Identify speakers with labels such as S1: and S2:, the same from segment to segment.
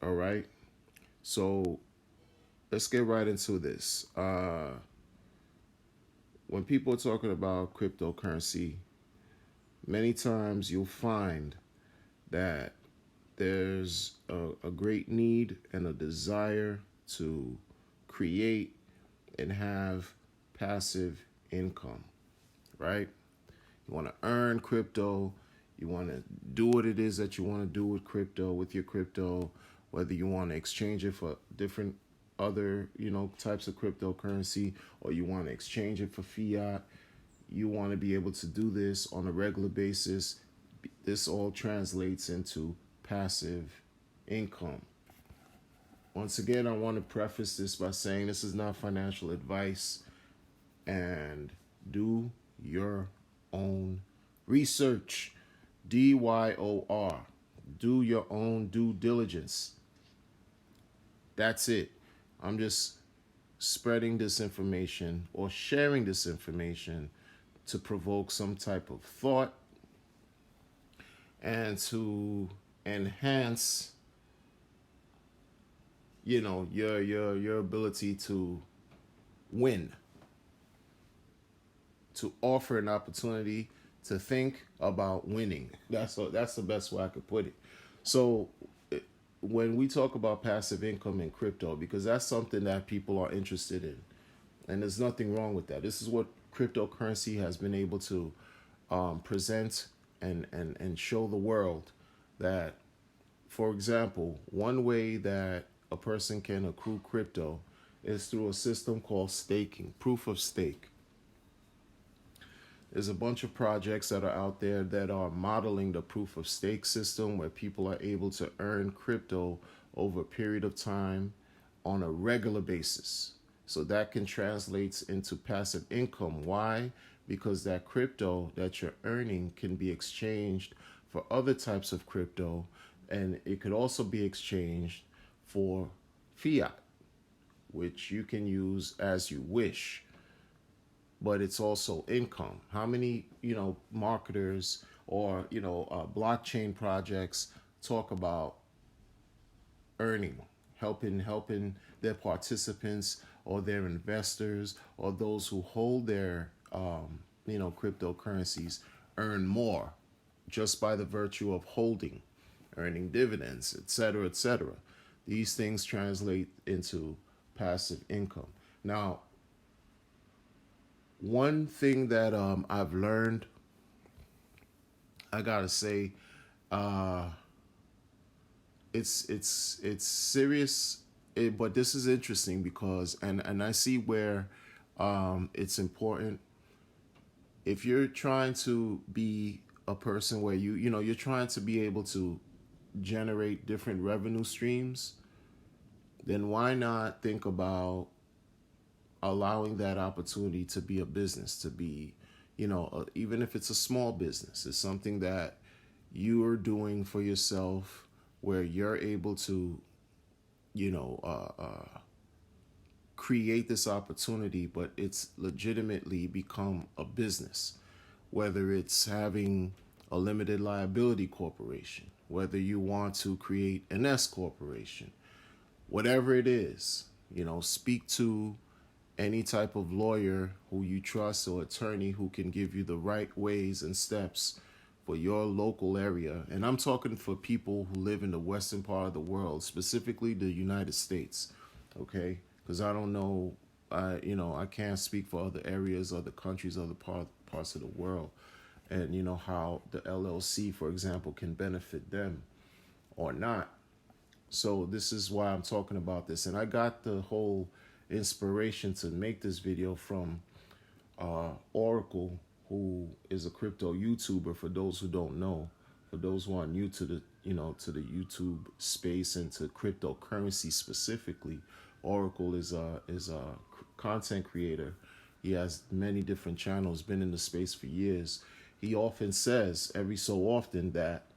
S1: All right. So let's get right into this. When people are talking about cryptocurrency, many times you'll find that there's a great need and a desire to create and have passive income, right? You want to earn crypto. You want to do what it is that you want to do with crypto, with your crypto, whether you want to exchange it for different other, types of cryptocurrency, or you want to exchange it for fiat. You want to be able to do this on a regular basis. This all translates into passive income. Once again, I want to preface this by saying this is not financial advice, and do your own research. DYOR. Do your own due diligence. That's it. I'm just spreading this information or sharing this information to provoke some type of thought and to enhance your ability to win, to offer an opportunity to think about winning. That's the best way I could put it. So when we talk about passive income in crypto, because that's something that people are interested in, and there's nothing wrong with that. This is what cryptocurrency has been able to present and show the world that, for example, one way that a person can accrue crypto is through a system called staking, proof of stake. There's a bunch of projects that are out there that are modeling the proof of stake system where people are able to earn crypto over a period of time on a regular basis. So that can translate into passive income. Why? Because that crypto that you're earning can be exchanged for other types of crypto, and it could also be exchanged for fiat, which you can use as you wish. But it's also income. How many, marketers or, blockchain projects talk about earning, helping their participants or their investors or those who hold their, cryptocurrencies earn more just by the virtue of holding, earning dividends, etc., etc. These things translate into passive income. Now, one thing that I've learned, I gotta say, uh, it's serious, but this is interesting because and I see where it's important. If you're trying to be a person where you're trying to be able to generate different revenue streams, then why not think about allowing that opportunity to be a business, to be, even if it's a small business, it's something that you are doing for yourself where you're able to, you know, uh, uh, create this opportunity, but it's legitimately become a business. Whether it's having a limited liability corporation, whether you want to create an S corporation, whatever it is, speak to any type of lawyer who you trust or attorney who can give you the right ways and steps for your local area. And I'm talking for people who live in the western part of the world, specifically the United States, okay? Because I don't know, I can't speak for other areas, other countries, other parts of the world, and how the LLC, for example, can benefit them or not. So this is why I'm talking about this, and I got the whole inspiration to make this video from Oracle, who is a crypto YouTuber. For those who don't know, for those who are new to the YouTube space and to cryptocurrency specifically, Oracle is a content creator. He has many different channels, been in the space for years. He often says every so often that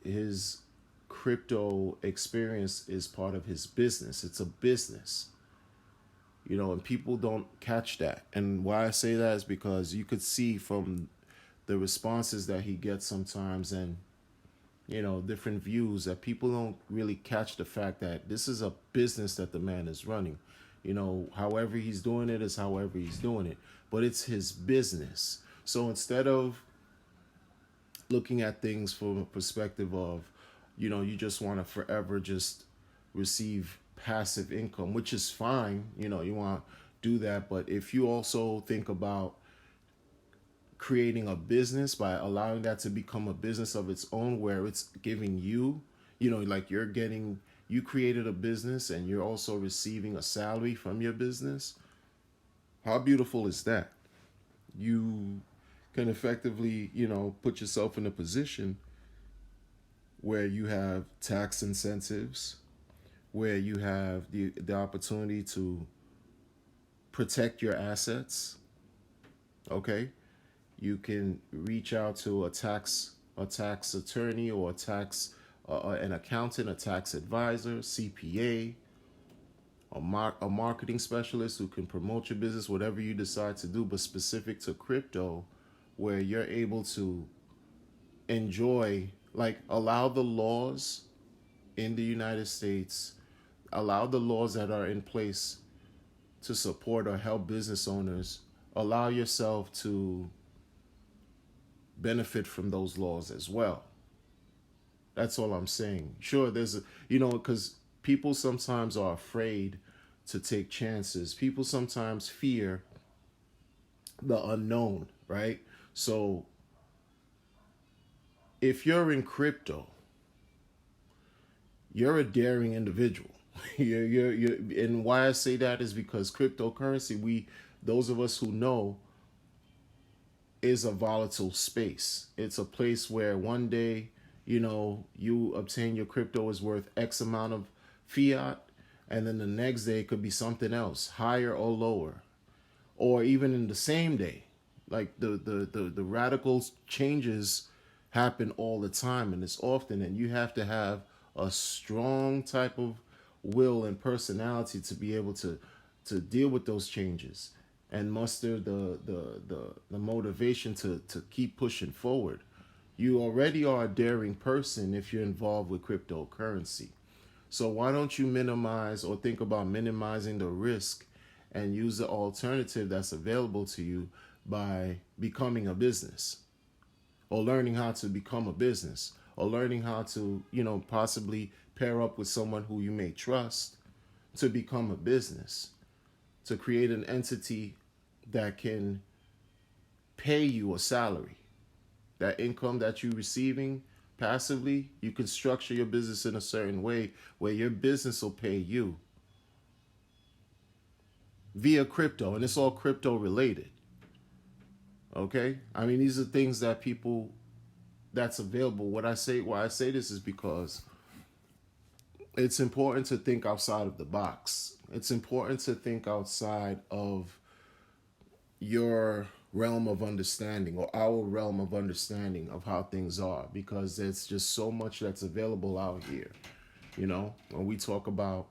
S1: his crypto experience is part of his business. It's a business, and people don't catch that. And why I say that is because you could see from the responses that he gets sometimes, and different views, that people don't really catch the fact that this is a business that the man is running. However he's doing it is however he's doing it, but it's his business. So instead of looking at things from a perspective of, you just want to forever just receive passive income, which is fine, you want to do that. But if you also think about creating a business by allowing that to become a business of its own, where it's giving you, like you created a business and you're also receiving a salary from your business. How beautiful is that? You can effectively, put yourself in a position where you have tax incentives, where you have the opportunity to protect your assets. Okay, you can reach out to a tax attorney, or an accountant, a tax advisor, CPA, a marketing specialist who can promote your business, whatever you decide to do, but specific to crypto, where you're able to enjoy, like, allow the laws in the United States, allow the laws that are in place to support or help business owners, allow yourself to benefit from those laws as well. That's all I'm saying. Sure, because people sometimes are afraid to take chances. People sometimes fear the unknown, right? So if you're in crypto, you're a daring individual. And why I say that is because cryptocurrency, those of us who know, is a volatile space. It's a place where one day, you obtain your crypto is worth X amount of fiat, and then the next day it could be something else, higher or lower, or even in the same day. Like the radical changes happen all the time, and it's often, and you have to have a strong type of will and personality to be able to deal with those changes and muster the motivation to keep pushing forward. You already are a daring person if you're involved with cryptocurrency. So why don't you minimize, or think about minimizing, the risk and use the alternative that's available to you by becoming a business, or learning how to become a business, or learning how to, possibly pair up with someone who you may trust to become a business, to create an entity that can pay you a salary. That income that you're receiving passively, you can structure your business in a certain way where your business will pay you via crypto, and it's all crypto related. Okay? I mean, these are things that that's available. Why I say this is because it's important to think outside of the box. It's important to think outside of your realm of understanding, or our realm of understanding of how things are, because there's just so much that's available out here. When we talk about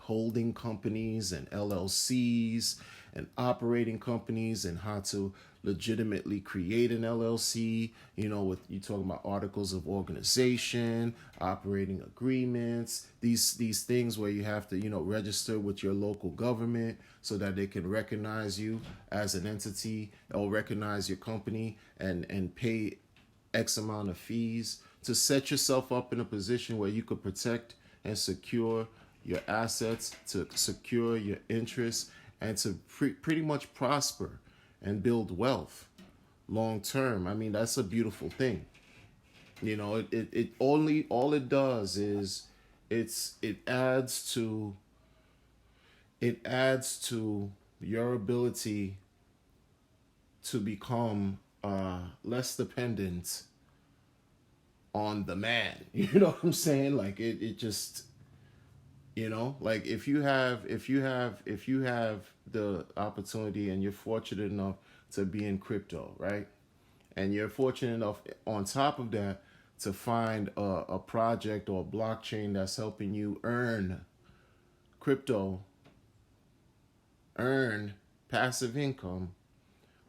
S1: holding companies and LLCs and operating companies, and how to legitimately create an LLC, with you talking about articles of organization, operating agreements, these things where you have to, register with your local government so that they can recognize you as an entity, or recognize your company and pay X amount of fees to set yourself up in a position where you could protect and secure your assets, to secure your interests, and to pretty much prosper and build wealth long term. I mean, that's a beautiful thing. All it does is it adds to your ability to become less dependent on the man. You know what I'm saying? Like it just, like if you have the opportunity and you're fortunate enough to be in crypto, right? And you're fortunate enough on top of that to find a project or a blockchain that's helping you earn passive income.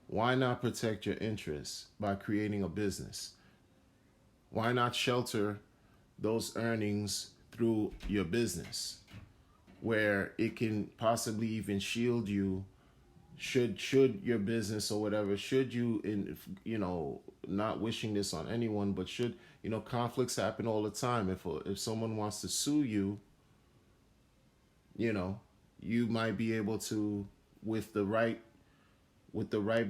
S1: Why not protect your interests by creating a business? Why not shelter those earnings through your business, where it can possibly even shield you should your business or whatever, should you, in not wishing this on anyone, but should, conflicts happen all the time. If someone wants to sue you, you know you might be able to, with the right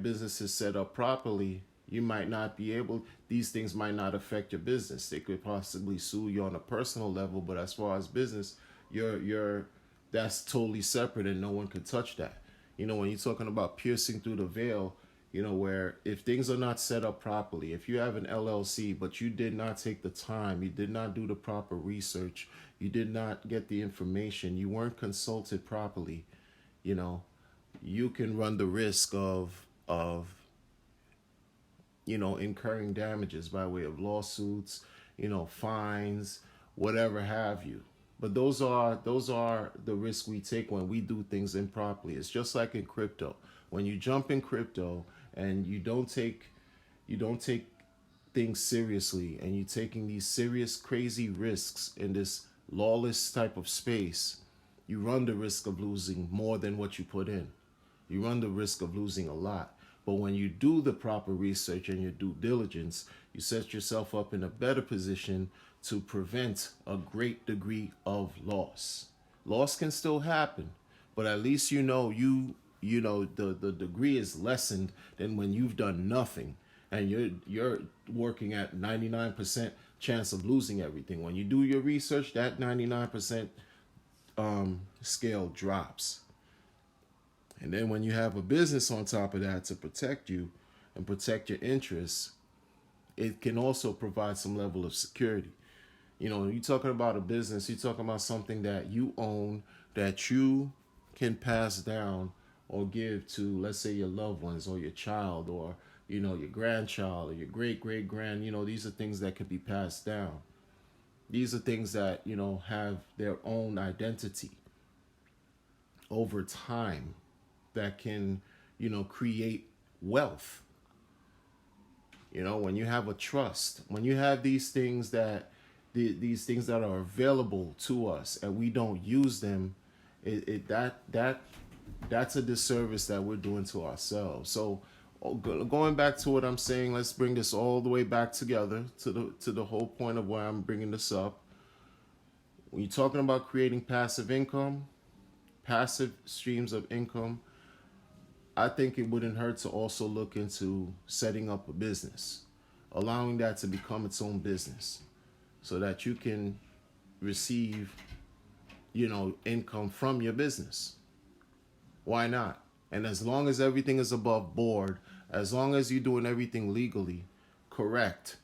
S1: businesses set up properly, you might not be able, these things might not affect your business. They could possibly sue you on a personal level, but as far as business, you're that's totally separate and no one can touch that. When you're talking about piercing through the veil, where if things are not set up properly, if you have an LLC, but you did not take the time, you did not do the proper research, you did not get the information, you weren't consulted properly, you know, you can run the risk of incurring damages by way of lawsuits, fines, whatever have you. But those are the risks we take when we do things improperly. It's just like in crypto. When you jump in crypto and you don't take things seriously, and you're taking these serious crazy risks in this lawless type of space, you run the risk of losing more than what you put in. You run the risk of losing a lot. But when you do the proper research and your due diligence, you set yourself up in a better position to prevent a great degree of loss. Loss can still happen, but at least the degree is lessened than when you've done nothing and you're working at 99% chance of losing everything. When you do your research, that 99% scale drops. And then when you have a business on top of that to protect you and protect your interests, it can also provide some level of security. You're talking about a business, you're talking about something that you own, that you can pass down or give to, let's say, your loved ones or your child, or, your grandchild or your great-great-grand. These are things that could be passed down. These are things that, have their own identity over time that can, create wealth. When you have a trust, when you have these things that are available to us and we don't use them, that's a disservice that we're doing to ourselves. So going back to what I'm saying, let's bring this all the way back together to the whole point of why I'm bringing this up. When you're talking about creating passive income, passive streams of income, I think it wouldn't hurt to also look into setting up a business, allowing that to become its own business, so that you can receive, income from your business. Why not? And as long as everything is above board, as long as you're doing everything legally correct,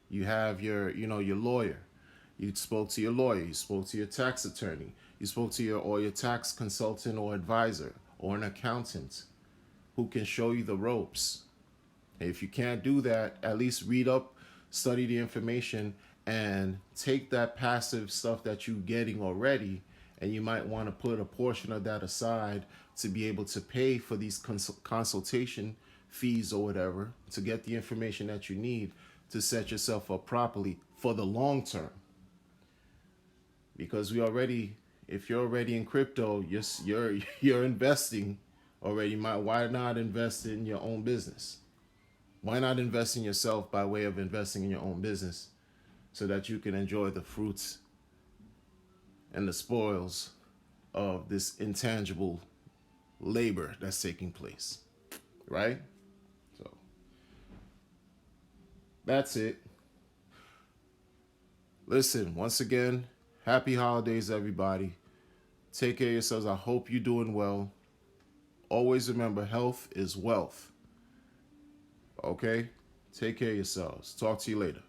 S1: you have your lawyer. You spoke to your lawyer, you spoke to your tax attorney, you spoke to your tax consultant or advisor or an accountant who can show you the ropes. If you can't do that, at least read up, study the information, and take that passive stuff that you're getting already, and you might want to put a portion of that aside to be able to pay for these consultation fees or whatever, to get the information that you need to set yourself up properly for the long term. Because if you're already in crypto, you're investing already. Why not invest in your own business? Why not invest in yourself by way of investing in your own business, so that you can enjoy the fruits and the spoils of this intangible labor that's taking place, right? So that's it. Listen, once again, happy holidays, everybody. Take care of yourselves. I hope you're doing well. Always remember, health is wealth. Okay? Take care of yourselves. Talk to you later.